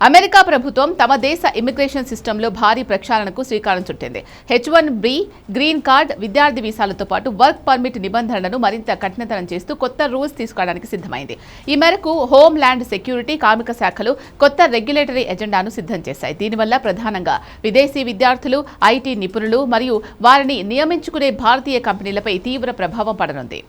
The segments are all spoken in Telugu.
అమెరికా ప్రభుత్వం తమ దేశ ఇమిగ్రేషన్ సిస్టంలో భారీ ప్రక్షాళనకు శ్రీకారం చుట్టింది. H1B గ్రీన్ కార్డ్, విద్యార్థి వీసాలతో పాటు వర్క్ పర్మిట్ నిబంధనలను మరింత కఠినతరం చేస్తూ కొత్త రూల్స్ తీసుకోవడానికి సిద్ధమైంది. ఈ మేరకు హోమ్ ల్యాండ్ సెక్యూరిటీ, కార్మిక శాఖలు కొత్త రెగ్యులేటరీ ఎజెండాను సిద్ధం చేశాయి. దీనివల్ల ప్రధానంగా విదేశీ విద్యార్థులు, ఐటీ నిపుణులు మరియు వారిని నియమించుకునే భారతీయ కంపెనీలపై తీవ్ర ప్రభావం పడనుంది.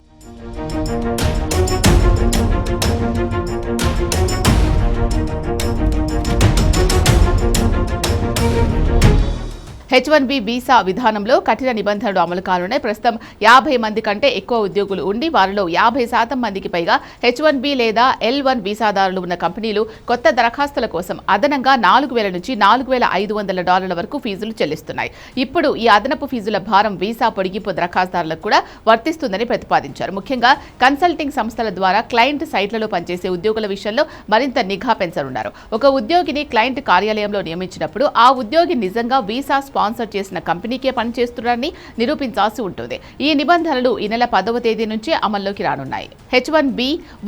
H1B వీసా విధానంలో కఠిన నిబంధనలు అమలు కానున్నాయి. ప్రస్తుతం 50 మంది కంటే ఎక్కువ ఉద్యోగులు ఉండి వారిలో 50% మందికి పైగా H1B లేదా L1 వీసాదారులు ఉన్న కంపెనీలు కొత్త దరఖాస్తుల కోసం అదనంగా $4,000 నుంచి $4,500 వరకు ఫీజులు చెల్లిస్తున్నాయి. ఇప్పుడు ఈ అదనపు ఫీజుల భారం వీసా పొడిగింపు దరఖాస్తుదారులకు కూడా వర్తిస్తుందని ప్రతిపాదించారు. ముఖ్యంగా కన్సల్టింగ్ సంస్థల ద్వారా క్లయింట్ సైట్లలో పనిచేసే ఉద్యోగుల విషయంలో మరింత నిఘా పెంచనున్నారు. ఒక ఉద్యోగిని క్లయింట్ కార్యాలయంలో నియమించినప్పుడు ఆ ఉద్యోగి నిజంగా వీసా స్పాన్సర్ చేసిన కంపెనీకే పనిచేస్తున్నారని నిరూపించాల్సి ఉంటుంది. ఈ నిబంధనలు ఈ నెల 10వ తేదీ నుంచి అమల్లోకి రానున్నాయి. H1B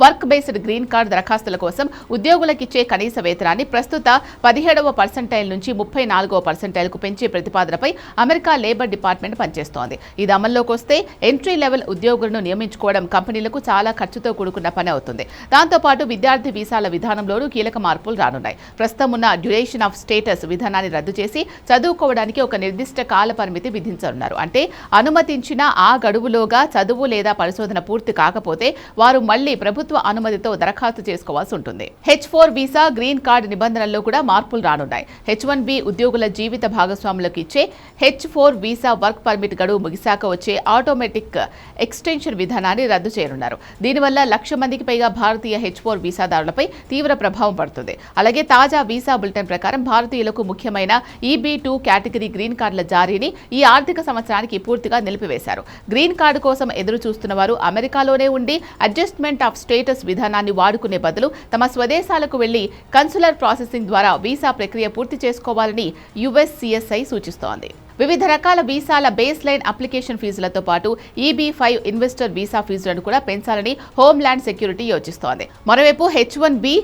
work based green card దరఖాస్తుల కోసం ఉద్యోగులకిచ్చే కనీస వేతనాన్ని ప్రస్తుత 17వ పర్సెంటైల్ నుంచి 34వ పర్సెంటైల్కు పెంచే ప్రతిపాదనపై అమెరికా లేబర్ డిపార్ట్మెంట్ పనిచేస్తోంది. ఇది అమల్లోకి వస్తే ఎంట్రీ లెవెల్ ఉద్యోగులను నియమించుకోవడం కంపెనీలకు చాలా ఖర్చుతో కూడుకున్న పని అవుతుంది. దాంతోపాటు విద్యార్థి వీసాల విధానంలోనూ కీలక మార్పులు రానున్నాయి. ప్రస్తుతం ఉన్న డ్యూరేషన్ ఆఫ్ స్టేటస్ విధానాన్ని రద్దు చేసి చదువుకోవడానికి ఒక నిర్దిష్ట కాల పరిమితి విధించనున్నారు. అంటే అనుమతించిన ఆ గడువులోగా చదువు లేదా పరిశోధన పూర్తి కాకపోతే వారు మళ్లీ ప్రభుత్వ అనుమతితో దరఖాస్తు చేసుకోవాల్సి ఉంటుంది. H4 వీసా, గ్రీన్ కార్డ్ నిబంధనల్లో కూడా మార్పులు రానున్నాయి. H1B ఉద్యోగుల జీవిత భాగస్వాములకు ఇచ్చే H4 వీసా వర్క్ పర్మిట్ గడువు ముగిశాక వచ్చే ఆటోమేటిక్ ఎక్స్టెన్షన్ విధానాన్ని రద్దు చేయనున్నారు. దీనివల్ల 1,00,000 మందికి పైగా భారతీయ H4 వీసాదారులపై తీవ్ర ప్రభావం పడుతుంది. అలాగే తాజా వీసా బులెటిన్ ప్రకారం భారతీయులకు ముఖ్యమైన EB2 కేటగిరీ గ్రీన్ కార్డుల జారీని ఈ ఆర్థిక సంవత్సరానికి పూర్తిగా నిలిపివేశారు. గ్రీన్ కార్డు కోసం ఎదురు చూస్తున్న వారు అమెరికాలోనే ఉండి అడ్జస్ట్మెంట్ ఆఫ్ స్టేటస్ విధానాన్ని వాడుకునే బదులు తమ స్వదేశాలకు వెళ్లి కన్సులర్ ప్రాసెసింగ్ ద్వారా వీసా ప్రక్రియ పూర్తి చేసుకోవాలని USCSI సూచిస్తోంది. వివిధ రకాల వీసాల బేస్ లైన్ అప్లికేషన్ ఫీజులతో పాటు EB5 ఇన్వెస్టర్ వీసా ఫీజులను కూడా పెంచాలని హోమ్ ల్యాండ్ సెక్యూరిటీ యోచిస్తోంది. మరోవైపు H1B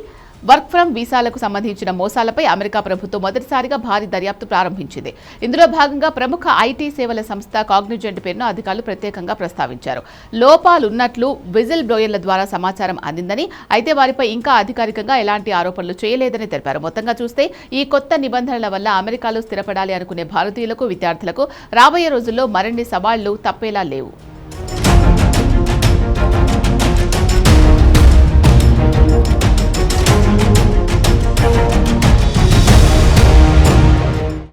వర్క్ ఫ్రమ్ వీసాలకు సంబంధించిన మోసాలపై అమెరికా ప్రభుత్వం మొదటిసారిగా భారీ దర్యాప్తు ప్రారంభించింది. ఇందులో భాగంగా ప్రముఖ ఐటీ సేవల సంస్థ కాగ్నిజెంట్ పేరును అధికారులు ప్రత్యేకంగా ప్రస్తావించారు. లోపాలున్నట్లు విజిల్ బ్లోయర్ల ద్వారా సమాచారం అందిందని, అయితే వారిపై ఇంకా అధికారికంగా ఎలాంటి ఆరోపణలు చేయలేదని తెలిపారు. మొత్తంగా చూస్తే ఈ కొత్త నిబంధనల వల్ల అమెరికాలో స్థిరపడాలి అనుకునే భారతీయులకు, విద్యార్థులకు రాబోయే రోజుల్లో మరిన్ని సవాళ్లు తప్పేలా లేవు.